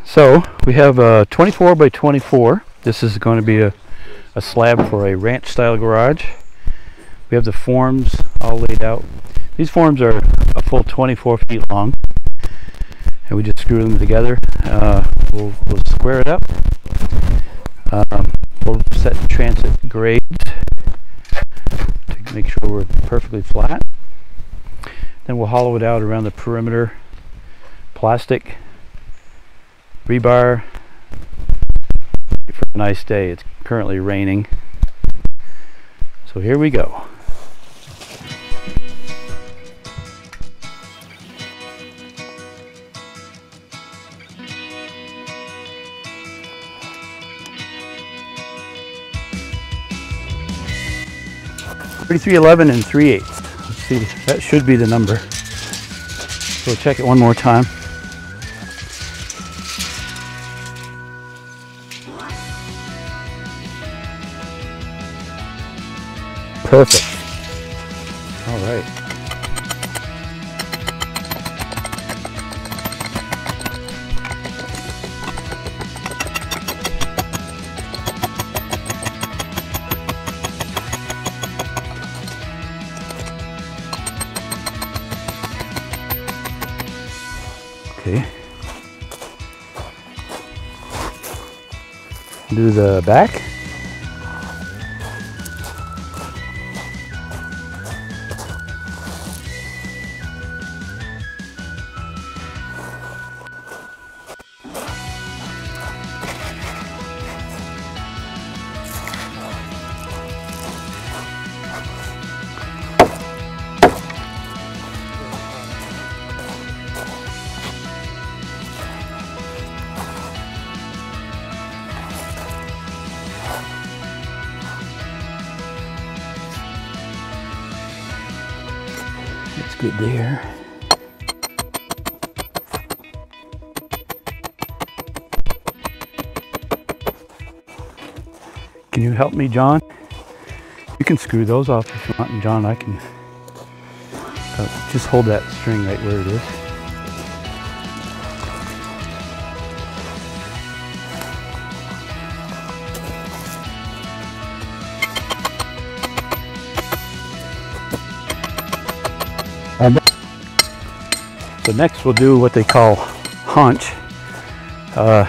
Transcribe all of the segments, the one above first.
So we have a 24 by 24. This is going to be a slab for a ranch style garage. We have the forms all laid out. These forms are a full 24 feet long, and we just screw them together. We'll square it up. We'll set transit grades to make sure we're perfectly flat. Then we'll hollow it out around the perimeter. Plastic, rebar for a nice day. It's currently raining. So here we go. .3311 and 3/8. Let's see, that should be the number. So we'll check it one more time. Perfect. All right. Okay. Do the back. That's good there. Can you help me, John? You can screw those off if you want, and John, I can just hold that string right where it is. So next we'll do what they call haunch. We'll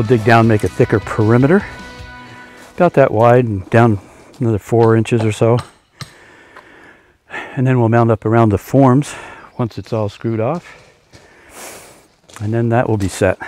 dig down, make a thicker perimeter, about that wide, and down another 4 inches or so. And then we'll mount up around the forms once it's all screwed off. And then that will be set.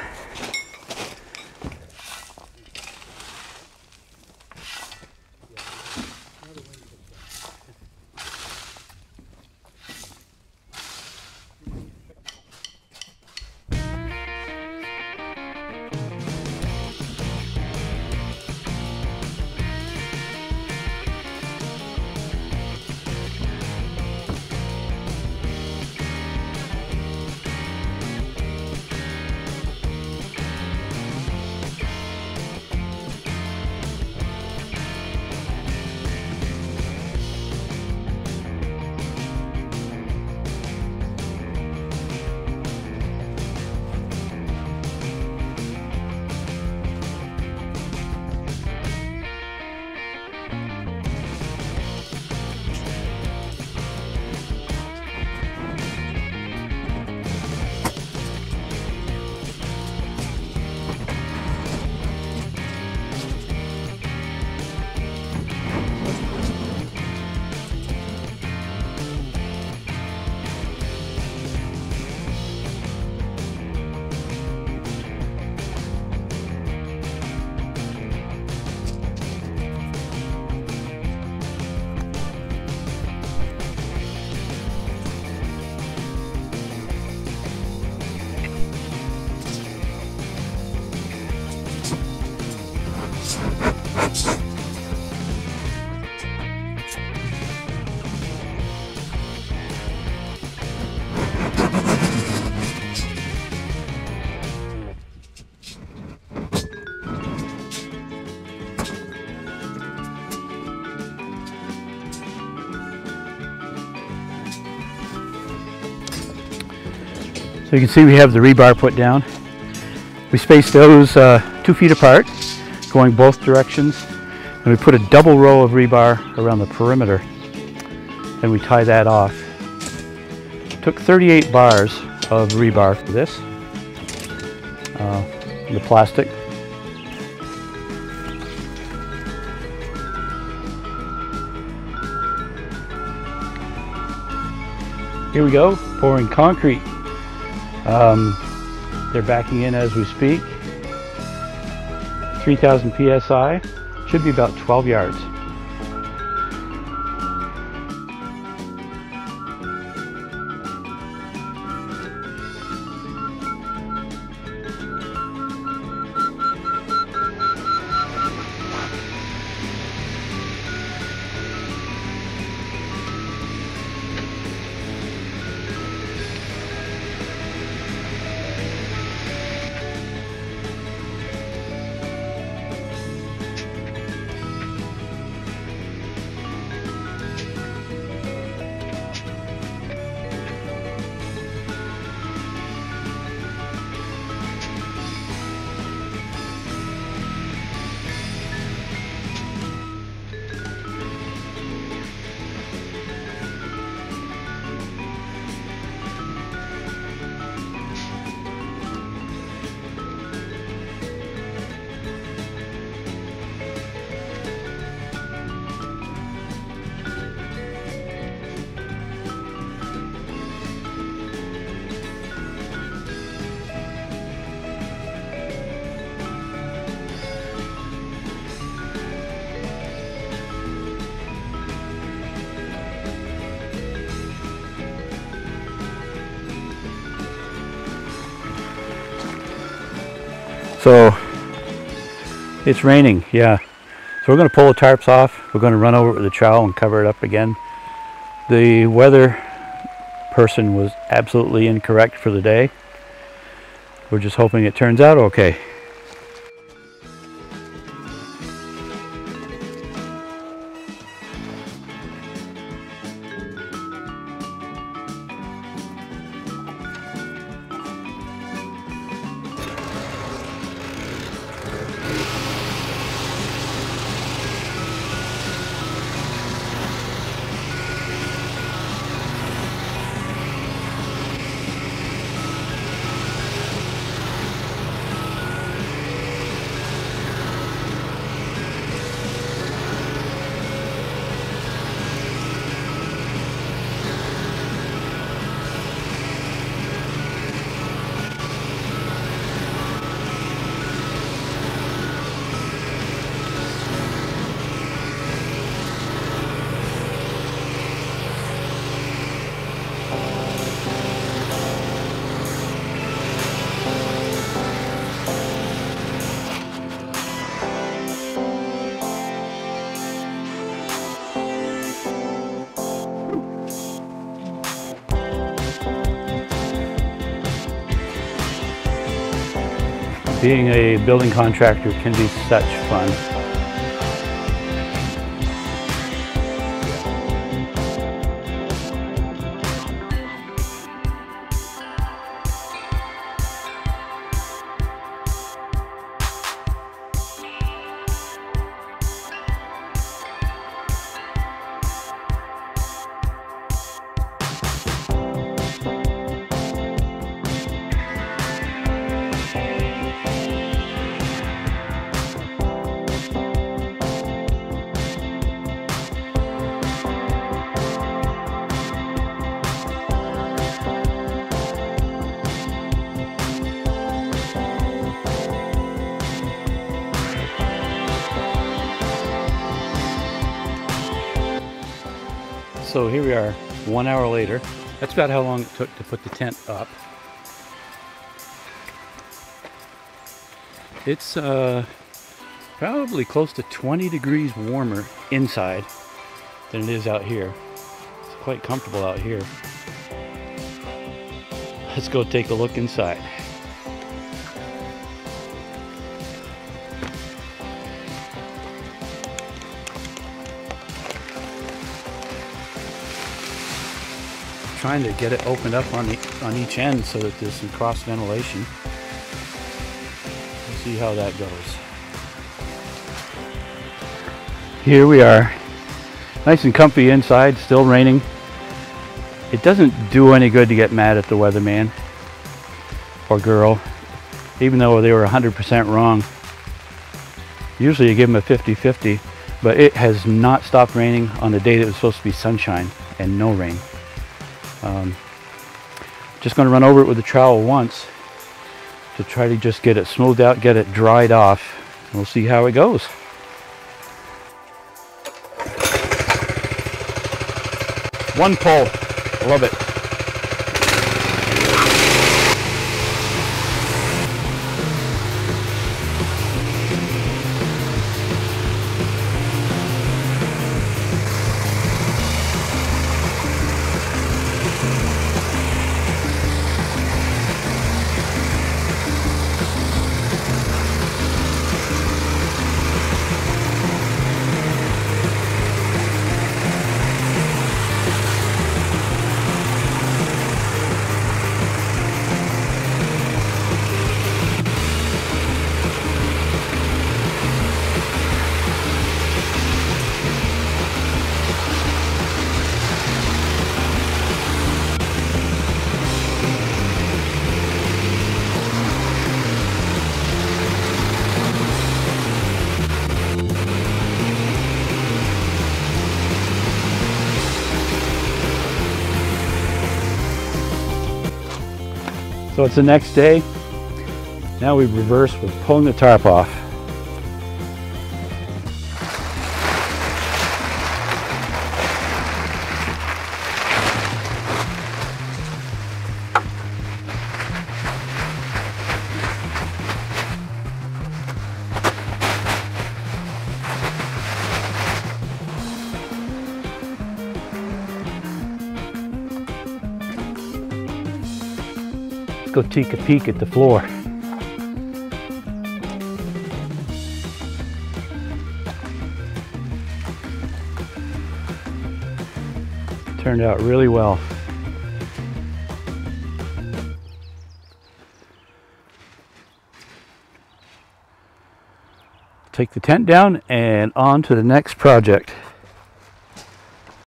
So you can see we have the rebar put down. We spaced those 2 feet apart, going both directions, and we put a double row of rebar around the perimeter, and we tie that off. Took 38 bars of rebar for this, the plastic. Here we go, pouring concrete. They're backing in as we speak. 3,000 psi, should be about 12 yards. So it's raining, yeah. So we're going to pull the tarps off. We're going to run over it with a trowel and cover it up again. The weather person was absolutely incorrect for the day. We're just hoping it turns out okay. Being a building contractor can be such fun. So here we are, 1 hour later. That's about how long it took to put the tent up. It's probably close to 20 degrees warmer inside than it is out here. It's quite comfortable out here. Let's go take a look inside. trying to get it opened up on each end so that there's some cross ventilation. We'll see how that goes. Here we are, nice and comfy inside, still raining. It doesn't do any good to get mad at the weatherman or girl, even though they were 100% wrong. Usually you give them a 50-50, but it has not stopped raining on the day that it was supposed to be sunshine and no rain. Just going to run over it with the trowel once to try to just get it smoothed out, get it dried off, and we'll see how it goes. One pull, love it. So it's the next day. Now we reverse with pulling the tarp off. Go take a peek at the floor. Turned out really well. Take the tent down and on to the next project.